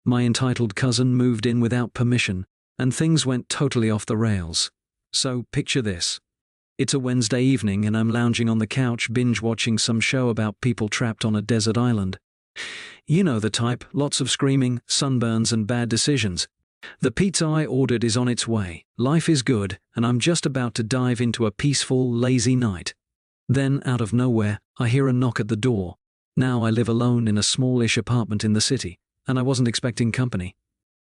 My entitled cousin moved in without permission, and things went totally off the rails. So, picture this. It's a Wednesday evening and I'm lounging on the couch binge-watching some show about people trapped on a desert island. You know the type, lots of screaming, sunburns and bad decisions. The pizza I ordered is on its way, life is good, and I'm just about to dive into a peaceful, lazy night. Then, out of nowhere, I hear a knock at the door. Now I live alone in a smallish apartment in the city, and I wasn't expecting company.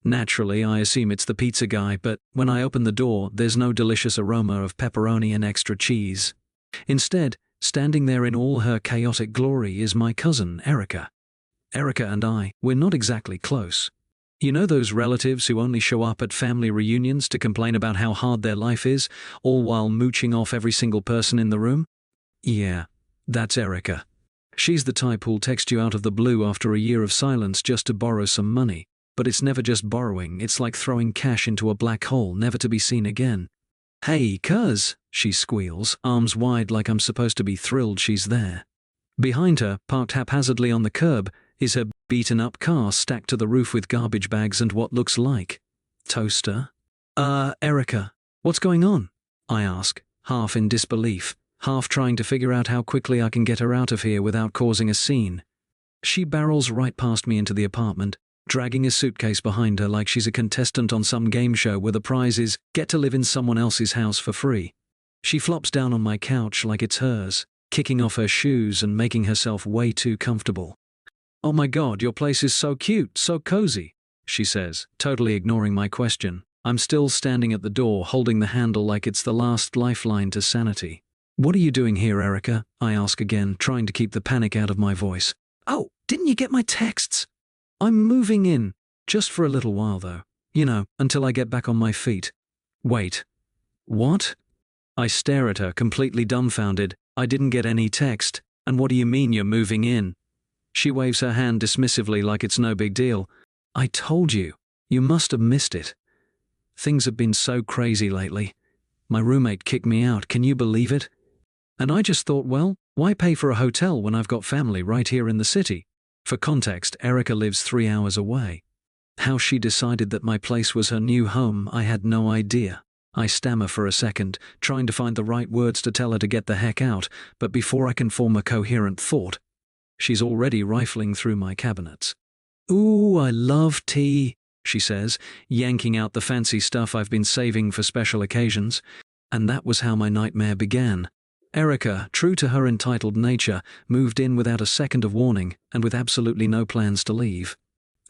Naturally, I assume it's the pizza guy, but when I open the door, there's no delicious aroma of pepperoni and extra cheese. Instead, standing there in all her chaotic glory is my cousin, Erica. Erica and we're not exactly close. You know those relatives who only show up at family reunions to complain about how hard their life is, all while mooching off every single person in the room? Yeah, that's Erica. She's the type who'll text you out of the blue after a year of silence just to borrow some money. But it's never just borrowing, it's like throwing cash into a black hole, never to be seen again. "Hey, cuz," she squeals, arms wide like I'm supposed to be thrilled she's there. Behind her, parked haphazardly on the curb, is her beaten-up car stacked to the roof with garbage bags and what looks like toaster. Erica, what's going on?" I ask, half in disbelief, half trying to figure out how quickly I can get her out of here without causing a scene. She barrels right past me into the apartment, dragging a suitcase behind her like she's a contestant on some game show where the prize is get to live in someone else's house for free. She flops down on my couch like it's hers, kicking off her shoes and making herself way too comfortable. "Oh my God, your place is so cute, so cozy," she says, totally ignoring my question. I'm still standing at the door, holding the handle like it's the last lifeline to sanity. "What are you doing here, Erica?" I ask again, trying to keep the panic out of my voice. "Oh, didn't you get my texts?" "I'm moving in, just for a little while though. You know, until I get back on my feet." "Wait. What?" I stare at her, completely dumbfounded. "I didn't get any text, and what do you mean you're moving in?" She waves her hand dismissively like it's no big deal. "I told you. You must have missed it. Things have been so crazy lately. My roommate kicked me out, can you believe it? And I just thought, well, why pay for a hotel when I've got family right here in the city?" For context, Erica lives 3 hours away. How she decided that my place was her new home, I had no idea. I stammer for a second, trying to find the right words to tell her to get the heck out, but before I can form a coherent thought, she's already rifling through my cabinets. "Ooh, I love tea," she says, yanking out the fancy stuff I've been saving for special occasions. And that was how my nightmare began. Erica, true to her entitled nature, moved in without a second of warning and with absolutely no plans to leave.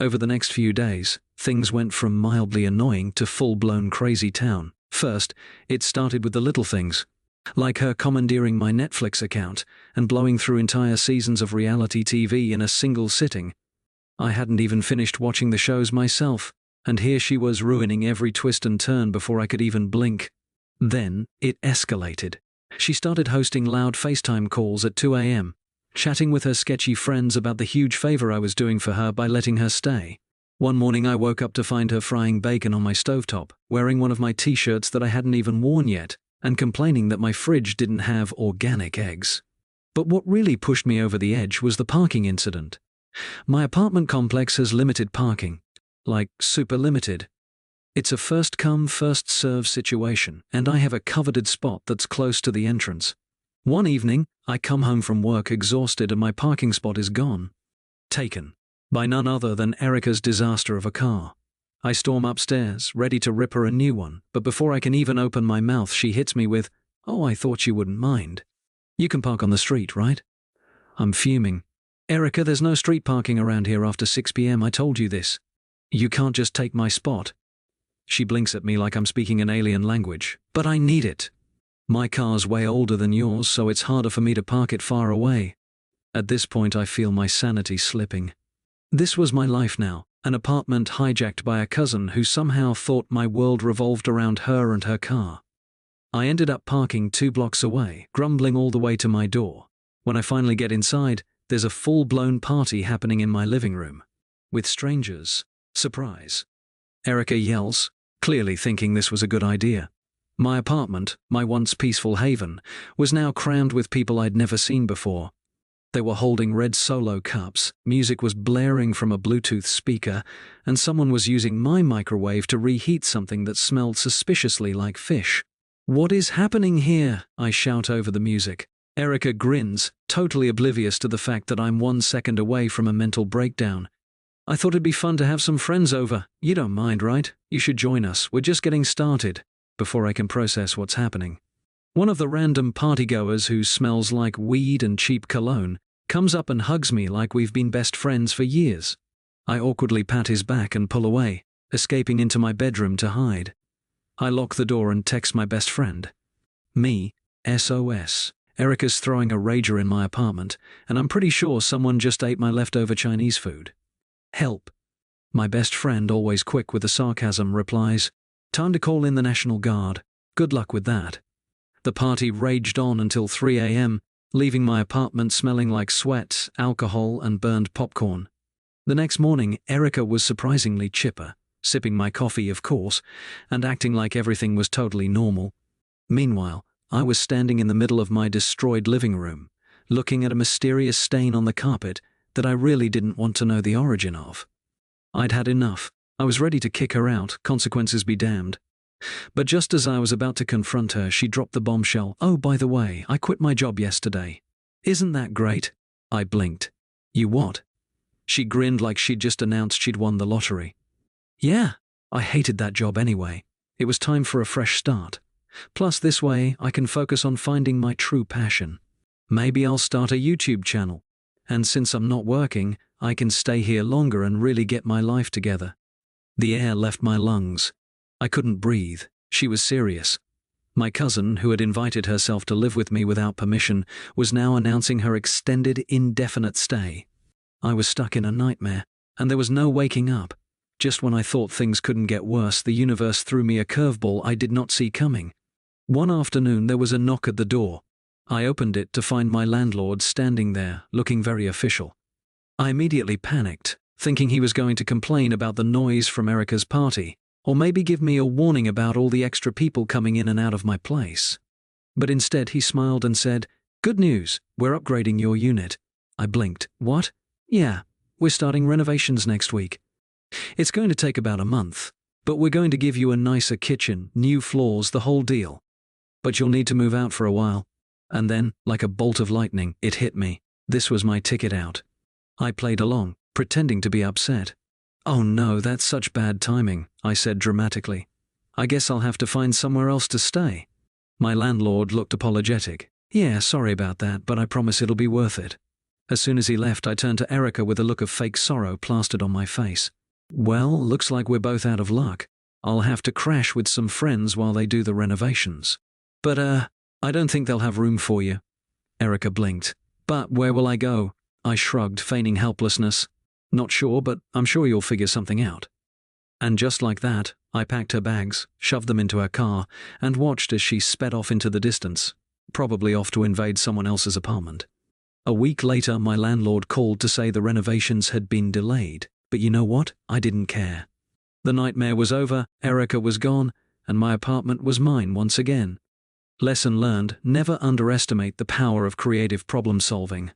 Over the next few days, things went from mildly annoying to full-blown crazy town. First, it started with the little things, like her commandeering my Netflix account and blowing through entire seasons of reality TV in a single sitting. I hadn't even finished watching the shows myself, and here she was ruining every twist and turn before I could even blink. Then, it escalated. She started hosting loud FaceTime calls at 2 a.m., chatting with her sketchy friends about the huge favor I was doing for her by letting her stay. One morning I woke up to find her frying bacon on my stovetop, wearing one of my t-shirts that I hadn't even worn yet, and complaining that my fridge didn't have organic eggs. But what really pushed me over the edge was the parking incident. My apartment complex has limited parking, like super limited. It's a first-come, first-served situation, and I have a coveted spot that's close to the entrance. One evening, I come home from work exhausted and my parking spot is gone. Taken. By none other than Erica's disaster of a car. I storm upstairs, ready to rip her a new one, but before I can even open my mouth she hits me with, "Oh, I thought you wouldn't mind. You can park on the street, right?" I'm fuming. "Erica, there's no street parking around here after 6 p.m. I told you this. You can't just take my spot." She blinks at me like I'm speaking an alien language. "But I need it. My car's way older than yours, so it's harder for me to park it far away." At this point I feel my sanity slipping. This was my life now, an apartment hijacked by a cousin who somehow thought my world revolved around her and her car. I ended up parking 2 blocks away, grumbling all the way to my door. When I finally get inside, there's a full-blown party happening in my living room. With strangers. Surprise. Erica yells, clearly thinking this was a good idea. My apartment, my once peaceful haven, was now crammed with people I'd never seen before. They were holding red Solo cups, music was blaring from a Bluetooth speaker, and someone was using my microwave to reheat something that smelled suspiciously like fish. "What is happening here?" I shout over the music. Erica grins, totally oblivious to the fact that I'm 1 second away from a mental breakdown. "I thought it'd be fun to have some friends over. You don't mind, right? You should join us. We're just getting started." Before I can process what's happening, one of the random partygoers, who smells like weed and cheap cologne, comes up and hugs me like we've been best friends for years. I awkwardly pat his back and pull away, escaping into my bedroom to hide. I lock the door and text my best friend. "Me, SOS. Erica's throwing a rager in my apartment, and I'm pretty sure someone just ate my leftover Chinese food. Help." My best friend, always quick with the sarcasm, replies, "Time to call in the National Guard. Good luck with that." The party raged on until 3 a.m., leaving my apartment smelling like sweat, alcohol, and burned popcorn. The next morning, Erica was surprisingly chipper, sipping my coffee, of course, and acting like everything was totally normal. Meanwhile, I was standing in the middle of my destroyed living room, looking at a mysterious stain on the carpet that I really didn't want to know the origin of. I'd had enough. I was ready to kick her out, consequences be damned. But just as I was about to confront her, she dropped the bombshell. "Oh, by the way, I quit my job yesterday." "Isn't that great?" I blinked. "You what?" She grinned like she'd just announced she'd won the lottery. "Yeah, I hated that job anyway. It was time for a fresh start. Plus, this way, I can focus on finding my true passion. Maybe I'll start a YouTube channel. And since I'm not working, I can stay here longer and really get my life together." The air left my lungs. I couldn't breathe. She was serious. My cousin, who had invited herself to live with me without permission, was now announcing her extended, indefinite stay. I was stuck in a nightmare, and there was no waking up. Just when I thought things couldn't get worse, the universe threw me a curveball I did not see coming. One afternoon there was a knock at the door. I opened it to find my landlord standing there, looking very official. I immediately panicked, thinking he was going to complain about the noise from Erica's party, or maybe give me a warning about all the extra people coming in and out of my place. But instead he smiled and said, "Good news, we're upgrading your unit." I blinked. "What?" "Yeah, we're starting renovations next week. It's going to take about a month, but we're going to give you a nicer kitchen, new floors, the whole deal. But you'll need to move out for a while." And then, like a bolt of lightning, it hit me. This was my ticket out. I played along, pretending to be upset. "Oh no, that's such bad timing," I said dramatically. "I guess I'll have to find somewhere else to stay." My landlord looked apologetic. "Yeah, sorry about that, but I promise it'll be worth it." As soon as he left, I turned to Erica with a look of fake sorrow plastered on my face. "Well, looks like we're both out of luck. I'll have to crash with some friends while they do the renovations. But, I don't think they'll have room for you." Erica blinked. "But where will I go?" I shrugged, feigning helplessness. "Not sure, but I'm sure you'll figure something out." And just like that, I packed her bags, shoved them into her car, and watched as she sped off into the distance, probably off to invade someone else's apartment. A week later, my landlord called to say the renovations had been delayed. But you know what? I didn't care. The nightmare was over, Erica was gone, and my apartment was mine once again. Lesson learned: never underestimate the power of creative problem solving.